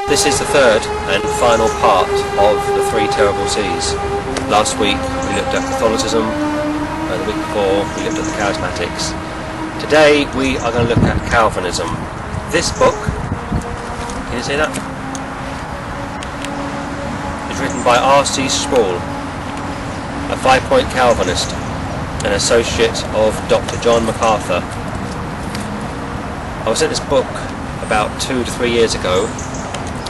This is the third and final part of the Three Terrible Seas. Last week we looked at Catholicism, and the week before we looked at the Charismatics. Today we are going to look at Calvinism. This book, can you see that? It's written by R.C. Sproul, a 5-point Calvinist, an associate of Dr. John MacArthur. I was sent this book about 2 to 3 years ago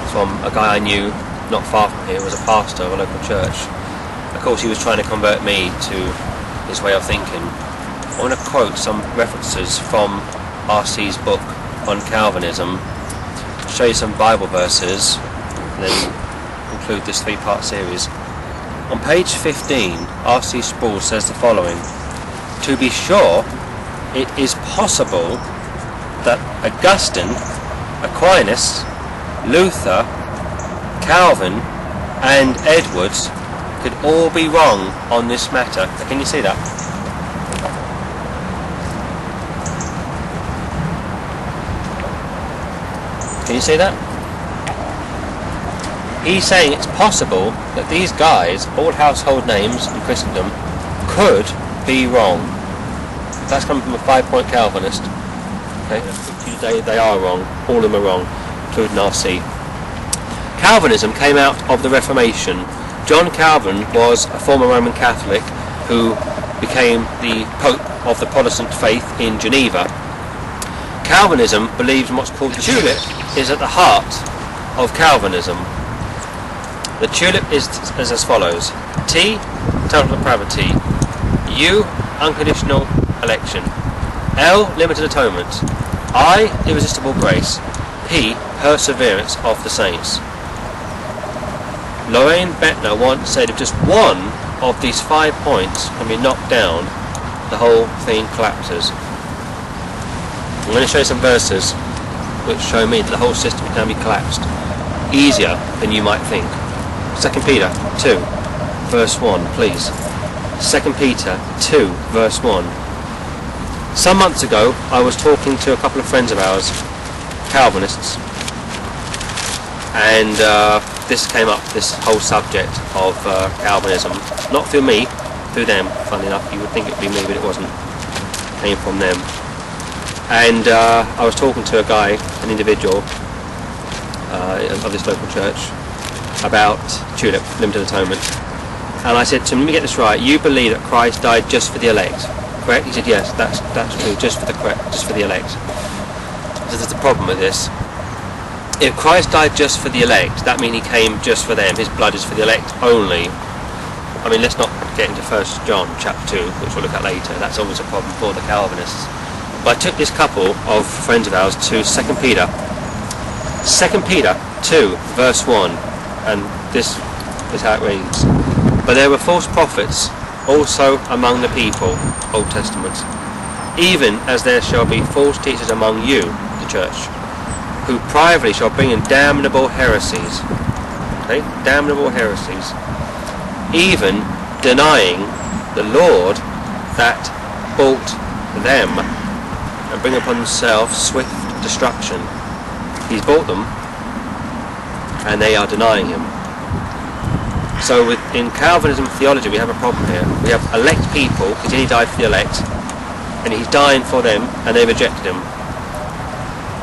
from a guy I knew not far from here, was a pastor of a local church. Of course, he was trying to convert me to his way of thinking. I want to quote some references from R.C.'s book on Calvinism, show you some Bible verses, and then conclude this 3-part series. On page 15, R.C. Sproul says the following: "To be sure, it is possible that Augustine, Aquinas, Luther, Calvin and Edwards could all be wrong on this matter." Can you see that? Can you see that? He's saying it's possible that these guys, all household names in Christendom, could be wrong. That's coming from a 5-point Calvinist. Okay, they are wrong. All of them are wrong, including R.C. Calvinism came out of the Reformation. John Calvin was a former Roman Catholic who became the Pope of the Protestant faith in Geneva. Calvinism believes in what's called the tulip is at the heart of Calvinism. The tulip is as follows: T, total depravity; U, unconditional election; L, limited atonement; I, irresistible grace; P, perseverance of the saints. Lorraine Bettner once said if just one of these 5 points can be knocked down, the whole thing collapses. I'm going to show you some verses which show me that the whole system can be collapsed easier than you might think. 2 Peter 2 verse 1, please. 2 Peter 2 verse 1. Some months ago I was talking to a couple of friends of ours, Calvinists, and this came up, this whole subject of Calvinism, not through me, through them. Funny enough, you would think it would be me, but it wasn't. It came from them. And I was talking to a guy, an individual of this local church, about tulip, limited atonement. And I said to him, let me get this right, you believe that Christ died just for the elect, correct? He said, yes, that's true, just for the elect. So there's a problem with this. If Christ died just for the elect, that means he came just for them. His blood is for the elect only. I mean, let's not get into 1 John chapter 2, which we'll look at later. That's always a problem for the Calvinists. But I took this couple of friends of ours to 2 Peter. 2 Peter 2, verse 1. And this is how it reads. "But there were false prophets also among the people," Old Testament, "even as there shall be false teachers among you," the church, "who privately shall bring in damnable heresies." Okay, damnable heresies. "Even denying the Lord that bought them, and bring upon themselves swift destruction." He's bought them, and they are denying him. So in Calvinism theology we have a problem here. We have elect people, because he died for the elect, and he's dying for them, and they rejected him.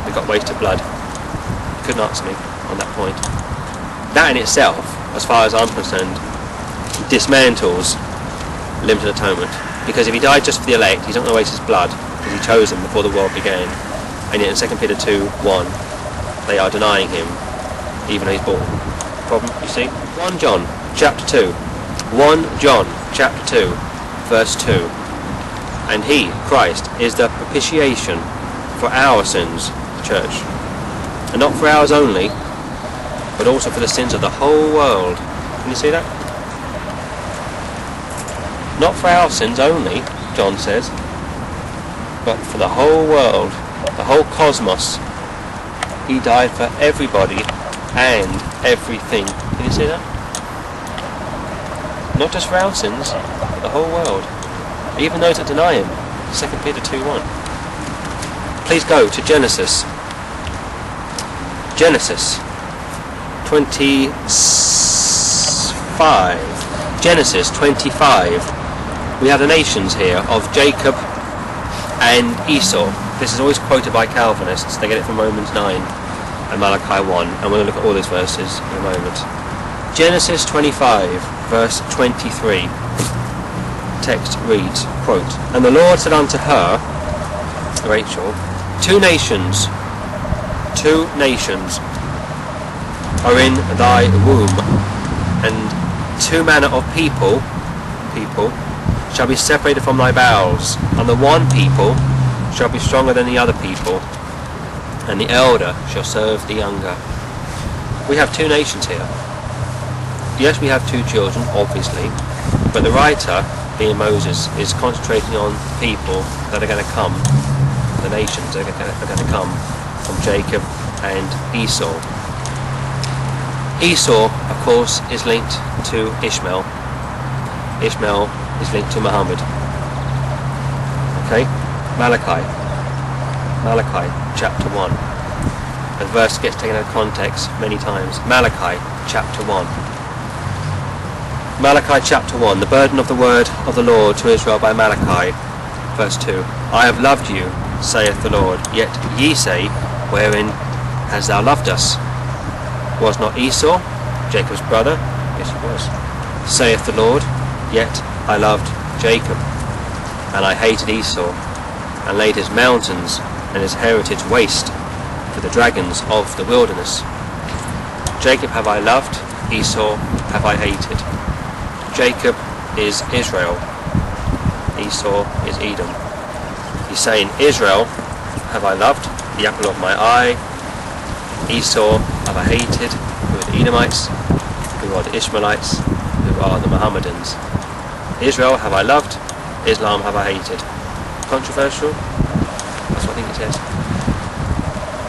They've got wasted blood. Couldn't answer me on that point. That in itself, as far as I'm concerned, dismantles limited atonement. Because if he died just for the elect, he's not going to waste his blood, because he chose them before the world began. And yet in 2 Peter 2, 1, they are denying him, even though he's bought them. Problem, you see? 1 John chapter 2. 1 John chapter 2, verse 2. "And he, Christ, is the propitiation for our sins," the church. "And not for ours only, but also for the sins of the whole world." Can you see that? Not for our sins only, John says, but for the whole world, the whole cosmos. He died for everybody and everything. Can you see that? Not just for our sins, but the whole world. Even those that deny him. 2 Peter 2:1. Please go to Genesis. Genesis 25. Genesis 25. We have the nations here of Jacob and Esau. This is always quoted by Calvinists. They get it from Romans 9 and Malachi 1, and we're going to look at all these verses in a moment. Genesis 25, verse 23. Text reads, quote, "And the Lord said unto her," Rachel, two nations are in thy womb, and two manner of people shall be separated from thy bowels, and the one people shall be stronger than the other people, and the elder shall serve the younger." We have two nations here. Yes, we have two children, obviously, but the writer, being Moses, is concentrating on people that are going to come, the nations that are going to come from Jacob and Esau. Esau, of course, is linked to Ishmael. Ishmael is linked to Muhammad. Okay? Malachi chapter 1. The verse gets taken out of context many times. Malachi chapter 1. Malachi chapter 1. The burden of the word of the Lord to Israel by Malachi. Verse 2. "I have loved you, saith the Lord, yet ye say, wherein hast thou loved us? Was not Esau Jacob's brother? Yes, it was. Saith the Lord, yet I loved Jacob, and I hated Esau, and laid his mountains and his heritage waste for the dragons of the wilderness. Jacob have I loved, Esau have I hated." Jacob is Israel, Esau is Edom. He's saying, Israel have I loved, the apple of my eye. Esau have I hated, who are the Edomites, who are the Ishmaelites, who are the Mohammedans. Israel have I loved, Islam have I hated. Controversial? That's what I think it says.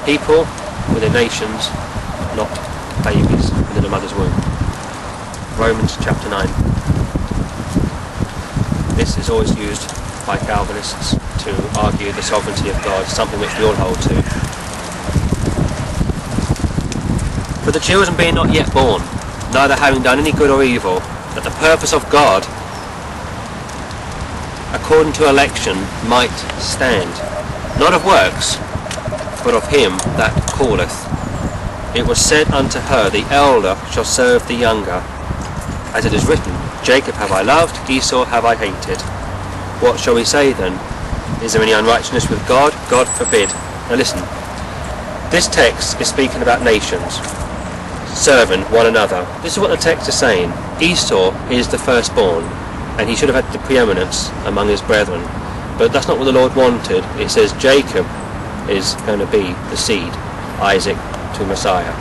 People within nations, not babies within a mother's womb. Romans chapter 9. This is always used by Calvinists to argue the sovereignty of God, something which we all hold to. "For the children being not yet born, neither having done any good or evil, that the purpose of God, according to election, might stand, not of works, but of him that calleth. It was said unto her, the elder shall serve the younger. As it is written, Jacob have I loved, Esau have I hated. What shall we say then? Is there any unrighteousness with God? God forbid." Now listen, this text is speaking about nations serving one another. This is what the text is saying. Esau is the firstborn, and he should have had the preeminence among his brethren. But that's not what the Lord wanted. It says Jacob is going to be the seed, Isaac to Messiah.